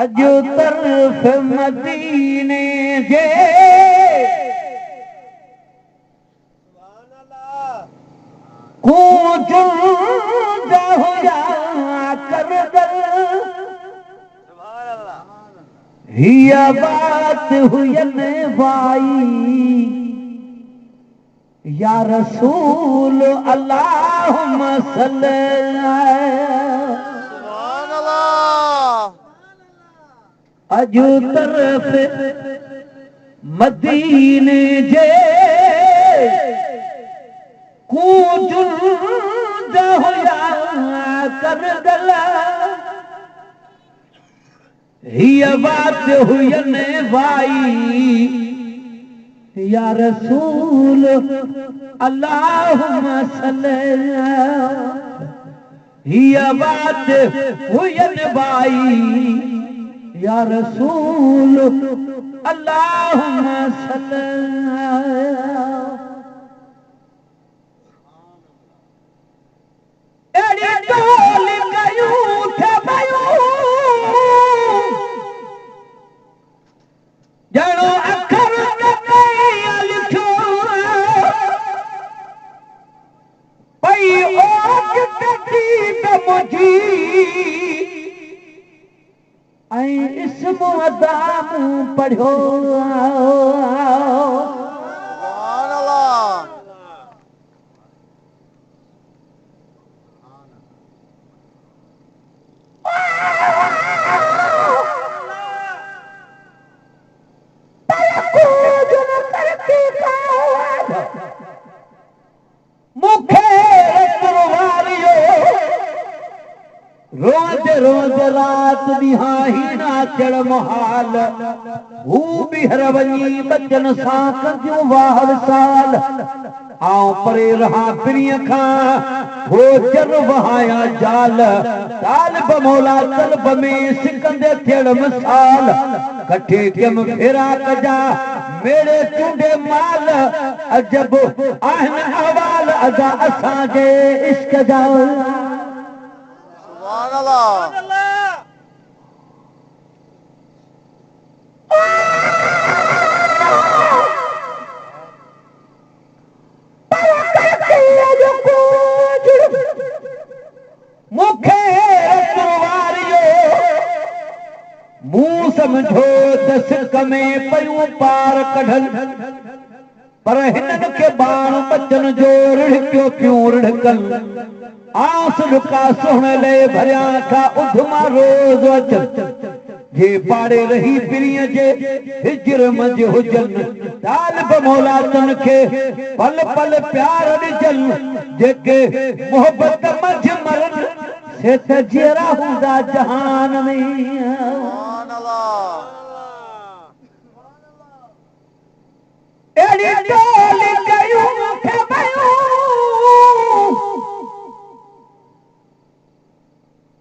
अजो तरफ मदीने जे कूंजुंदा हुया करदल हिया बात हुयन भाई या रसूल अल्लाहुम्मा सल्ली सुभान अल्लाह अजो तरफ मदीने जे कूंजुंदा हुया करदल हिया बात हुयन भाई या रसूल अल्लाहुम्मा सल्ली हिया बात हुयन भाई या रसूल अल्लाहुम्मा सल्ली एड़ी टोल कयूं थे बयूं जणो अखर कई लिखो पई ओज कटी त मुझी ऐं इस्म अदाम पढ़ियो सुभान अल्लाह रोज रोज रात दिहाहीना चढ़ मोहाल हू बिहर वञी बचन सां कजो वाहर साल आऊं परे रहा पिरीअ खां हो चर वहाया जाल तालिब मौला तलब में सिकंदे थियण मिसाल कठे कम फेरा कजा मेरे चूंडे माल अजब आहिन अहवाल अदा असांजे इश्क जा सुभान अल्लाह मुखे रतवारियो मुंह समझो दस में पयूं पार कढल पर हिनन के बाण बचन जो रिड़कियो क्यों रिड़कल आस लुका सोहण ले भरिया था उधमा रोज अचल जे पाड़े रही पिरीअ जे हिजर मंझ हुजन तालिब मौला तन के पल पल प्यार ॾिजल जेके मोहब्बत मंझ मरन से त जहिड़ा हूंदा जहान में सुभान अल्लाह एड़ी टोल कयूं थे बयूं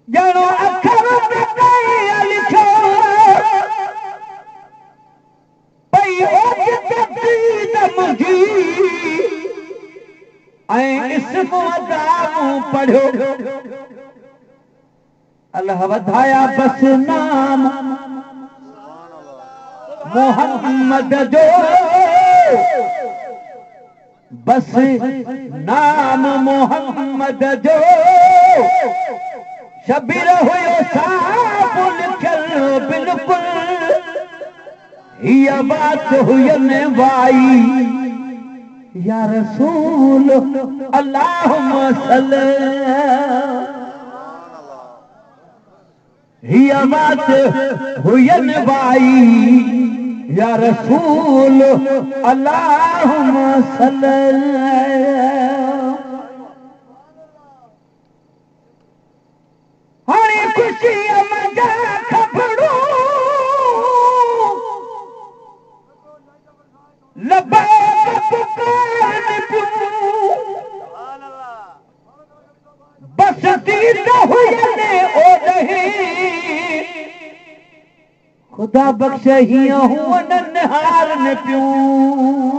जणो अखर कई लिखो पई ओज कटी त मुझी ऐं इस्म अदाम पढ़ियो अल्लाह वधाया बस नाम मोहम्मद जो बस नाम मोहम्मद जो शबीर हुयो साफ लिखल बिल्कुल हिया बात हुयन भाई या रसूल अल्लाहुम्मा सल्ली हिया बात हुयन भाई या रसूल अल्लाहुम्मा सल्ली हरी खुशी मजा खपड़ो लबा पुकार बस दीद हुयने ओ नहीं खुदा बख्श ही हुआ नहार न प्यूं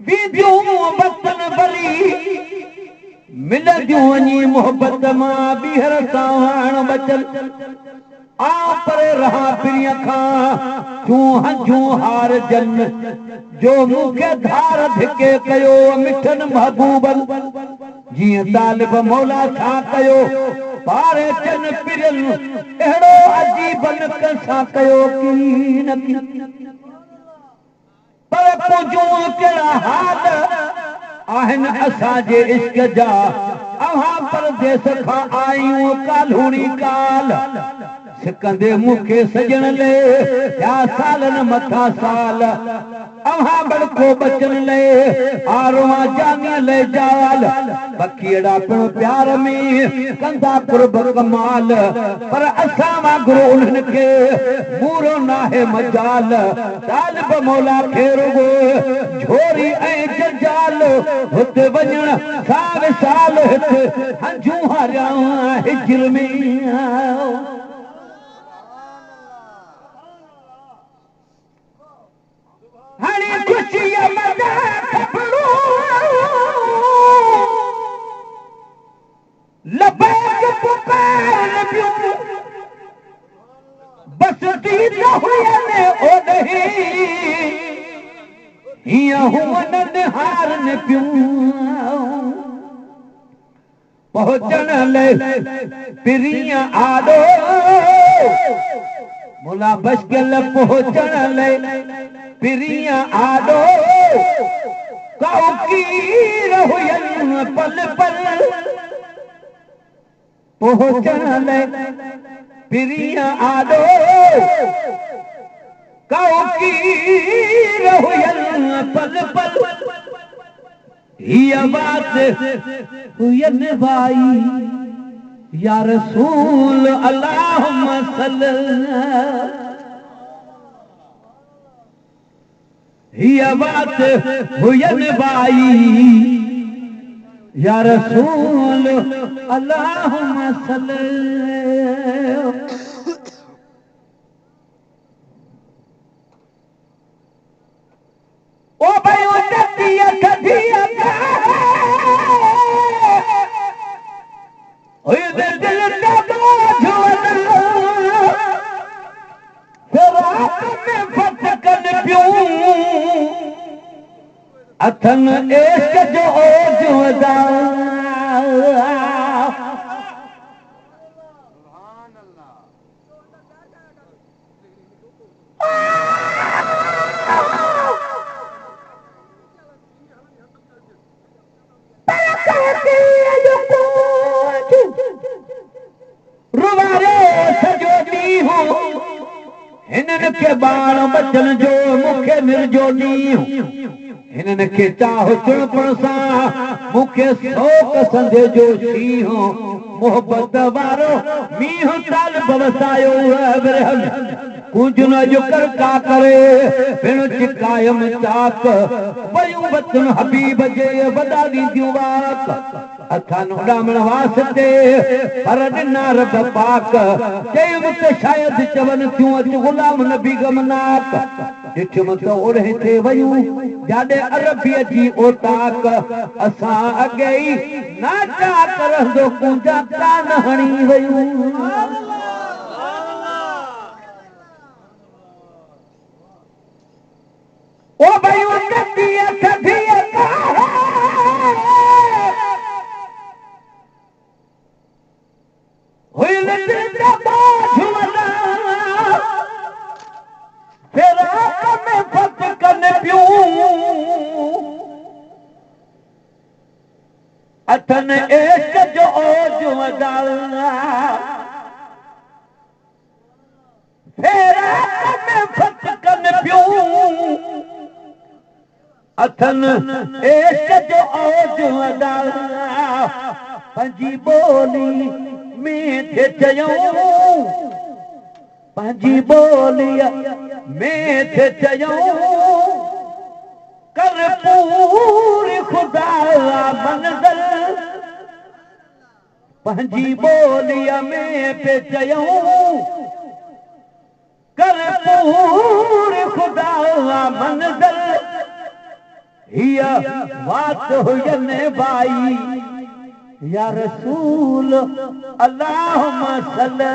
बीदियूं बतन भली मिलंदियूं वञी मोहबत मां बीहर सां हाण बचल आ परे रहा पिरीअ खां तूं हंझूं हार जन जो मूंखे धार धिके कयो मिठन महबूबन जीअं तालिब मौला छा कयो पारे चन पिरल अहिड़ो अजीबन कंसां कयो कीन पर पुजूं कहिड़ा हाल आहिनि असांजे इश्क जा अव्हां परदेस खां आयूं काल्हुणी काल सिकंदे मूंखे सजण ले या सालन मथा साल अव्हां बड़को बचन ले आरवा जानिया ले जाल बकीड़ा पिण प्यार में कंदा कुर्ब कमाल पर असां वांगुरु उन्हनि खे मूरो नाहे मजाल तालिब मौला खे रुगो झोरी ऐं जजाल हुते वञण सां विशाल हिते हंझूं हारिया हिजर में हाणे खुशीअ मज़ा खपड़ो लबैक पुकार पियो बस दीद हुयने ओॾे हीअं हुअन निहार न पियो पहुचण लाइ पिरीअ आॾो मुला बशकिल पहुचण लाइ पिरीअ आॾो काउकीर हुयनि पल पल पहुचण लाइ पिरीअ आॾो काउकीर हुयनि पल पल हीअ बात हुयनि भाई या रसूल अल्लाहुम्मा सल्लल्लाहु हिया बात हुयनि भाई या रसूल अल्लाहुम्मा सल्लल्लाहु ओ भाई उन्नतिया कदिया ओए दिल दा बोझ रात में फटकन पियूं अथन इश्क जो ओझ वदा रुवारे सजो ॾींहुं हिननि खे बाण बचन जो मूंखे निर्जो ॾींहुं हिननि खे चाहो चुणपण सां मूंखे शौक़ संदे जो शींहुं मोहबत वारो मींहुं तालिब वसायो कुझ न जो करका करे पिण चिकायम चाक पयूं बचन हबीब जे वॾा ॾींदियूं वाक अथन उॾामण वास्ते पर ॾिना रब पाक चयुमि त शायदि चवनि थियूं अच ग़ुलाम नबी गमनाक ॾिठुमि त ओढ़े ते वयूं जाॾे अरबीअ जी ओताक असां अॻे ई नाचा करंदो कुंजा कान हणी वयूं ओ भई उन्नतिअ कढीअ हुयल दिल बोझ वॾा फिराक में फटकन पियूं अथन इश्क जो ओझ वॾा फिराक में फटकन पियूं अथन इश्क जो ओझ वॾा पंहिंजी ॿोली में थे चयूं पंहिंजी ॿोलीअ में थे चयूं कर पूरी ख़ुदा मंज़िल पंहिंजी ॿोलीअ में पे चयूं कर पूरी ख़ुदा मंज़िल हिया बात हुजने भाई या रसूल अल्लाहुम्मा सल्ली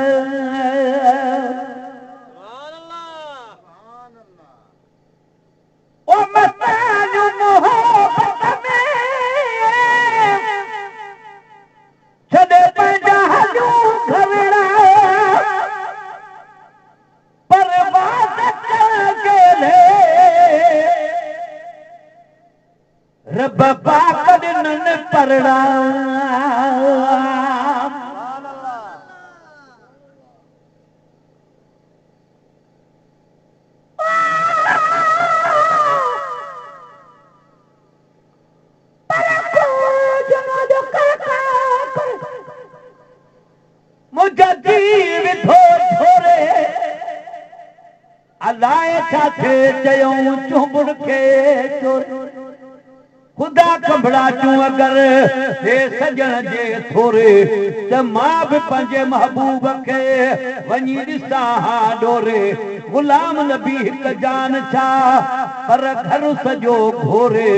ओ मतानु मोहब्बत में छदे पंजा हजू घरड़ा परवाज़ के ले रब पाक दिनन परड़ा अलाए छाथे चयूं चुंबड़ खे खुदा कंबड़ा चूं अगर हे सजण जे थोरे त मां बि पंहिंजे महबूब खे वञी ॾिसां हा ॾोरे गुलाम नबी हिक जान छा पर घर सॼो घोरे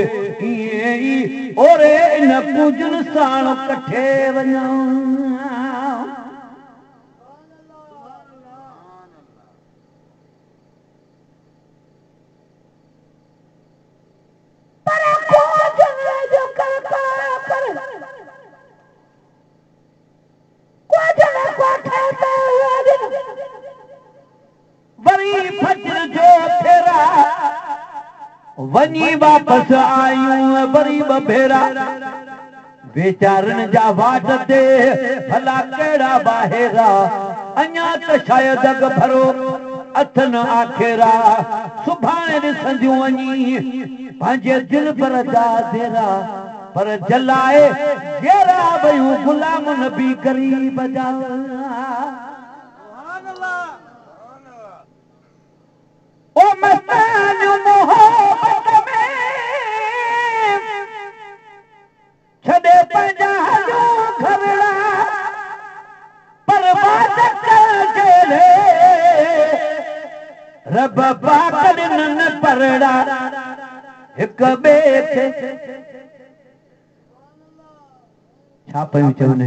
ईअं ई ओरे इन पूजन साण कठे वञूं वनी वापस आयूं बरी भेरा बेचारन जा वाट ते भला केड़ा बाहेरा अञा त शायद अग भरो अथन आखेरा सुभाणे ॾिसंदियूं वञी पंहिंजे दिल पर जा देरा पर जलाए जेरा वयूं गुलाम नबी गरीब जा ओ मस्तान मोहब्बत में छदे पंजा हजू घरड़ा परवाज़ के ले रब पाक दिनन परड़ा हिक ॿिए खे छा पयूं चवनि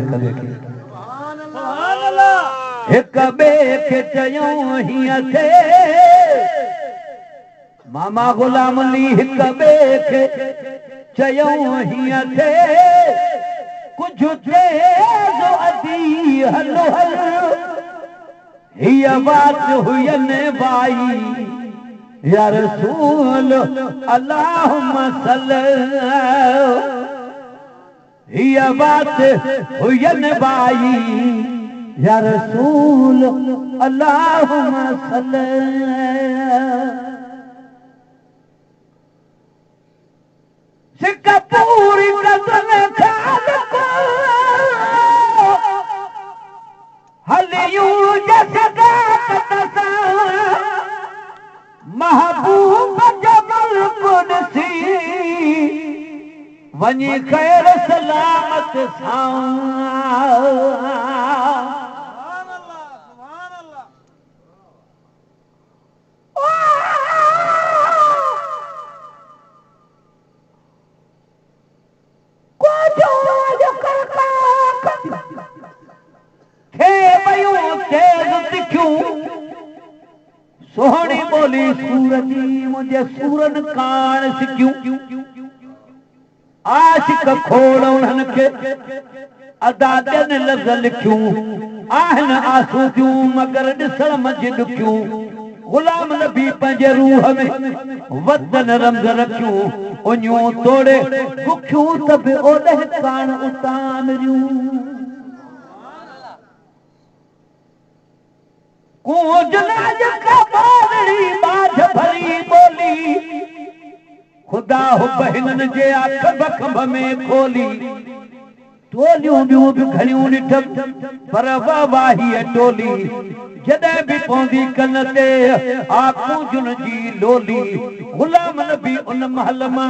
हिक ॿिए खे चयूं हीअं थे मामा गुलाम अली हिक ॿिए खे चयूं हीअं थे कुझु थे जो अदी हलो हल हीअ बात हुयनि भाई या रसूल अल्लाहुम्मा सल्ली हीअ बात हुयनि भाई या रसूल अल्लाहुम्मा सल्ली सिक पूरी कदम खालिक हलियूं जसदाकत सां महबूब जबल कुदसी वञी ख़ैर सलामत सां सोहणी बोली सूरनी मुझे सूरन कान सिक्यूं आशिक खोड़ उन्हनि खे अदा ॾियनि लफ़्ज़ लिखियूं आहिनि आसूदियूं मगर ॾिसण मंझि ॾुखियूं गुलाम नबी पंहिंजे रूह में वतन रमज़ रखियूं उञूं तोड़े बुखियूं त बि ओॾे कान उतामरियूं कूंजनाज का बावड़ी बाझ भरी बोली खुदा हुब हिननि जे अख बखंभ में खोली टोलियूं ॿियूं बि घणियूं ॾिठमि पर वाही टोली जॾहिं बि पवंदी कन ते आकूजुन जी लोली गुलाम नबी उन महल मां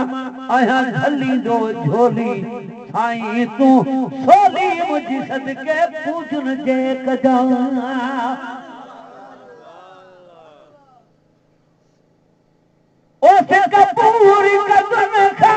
आहियां झलींदो झोली साईं तूं सोली मुंहिंजी सदके पूजुन जे कजां ओ सिक पूरी कदम खा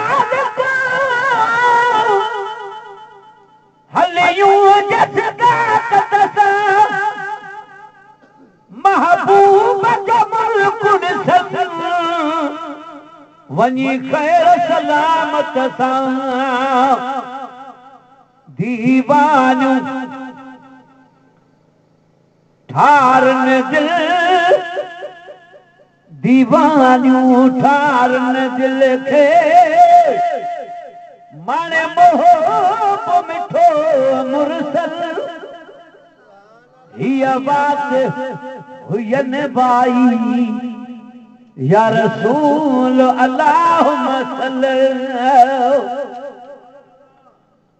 वञी ख़ैर सलामत सां दीवानियूं ठारन दिल दीवानियूं ठारन दिल खे माने मोहब मिठो मुरसल हिय बात हुयन बाई या रसूल अल्लाहुम्मा सल्लल्लाहु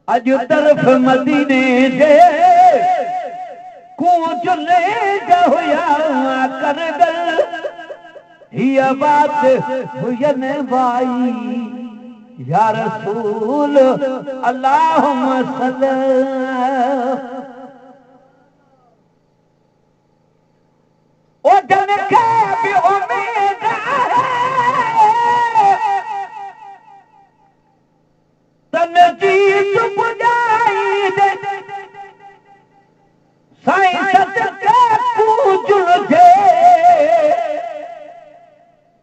अज तरफ मदीने दे कूचले जा हुया करगल हिय बात हुयन बाई या रसूल अल्लाहुम्मा सल्लल्लाहु ओ जन के भी उम्मीद है तन जीत बुझाई दे साईं सदके पूजल जे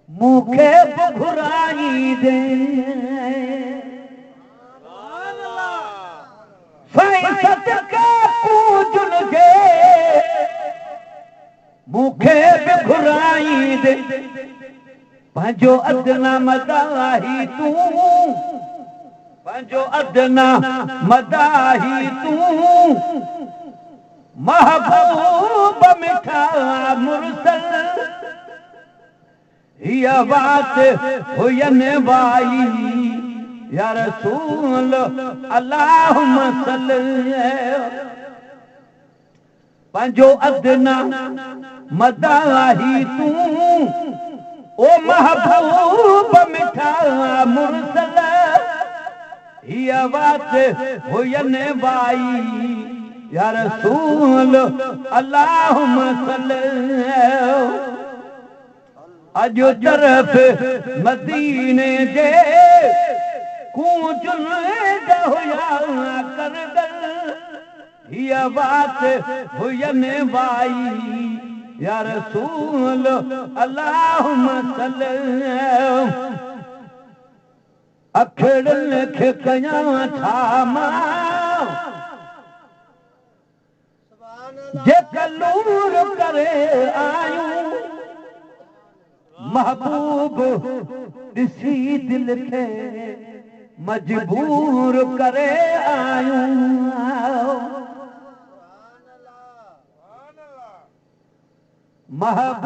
मुखे घुराई दे साईं सदके पूजल जे मुखे घुराई दे पंहिंजो अदना मदाही तूं पंहिंजो अदना मदाही तूं महबूब मिठा मुरसल हिय बात हुयन बाई या रसूल अल्लाहुम्मा सल्लल्लाहु पंहिंजो अदना मदाही तूं ओ महबूब मिठा मुरसल हिय बात हुयन बाई या रसूल अल्लाहुम्मा सल्लल्लाहु अजो तरफ मदीने जे कूचल जा हुया करगल हिय बात हुयन बाई या रसूल अल्लाहुम्मा सल्लल्लाहु अखड़न खे कयां छा मां जे कलूर करे आयूं महबूब ॾिसी दिल खे मजबूर करे आयूं महबूब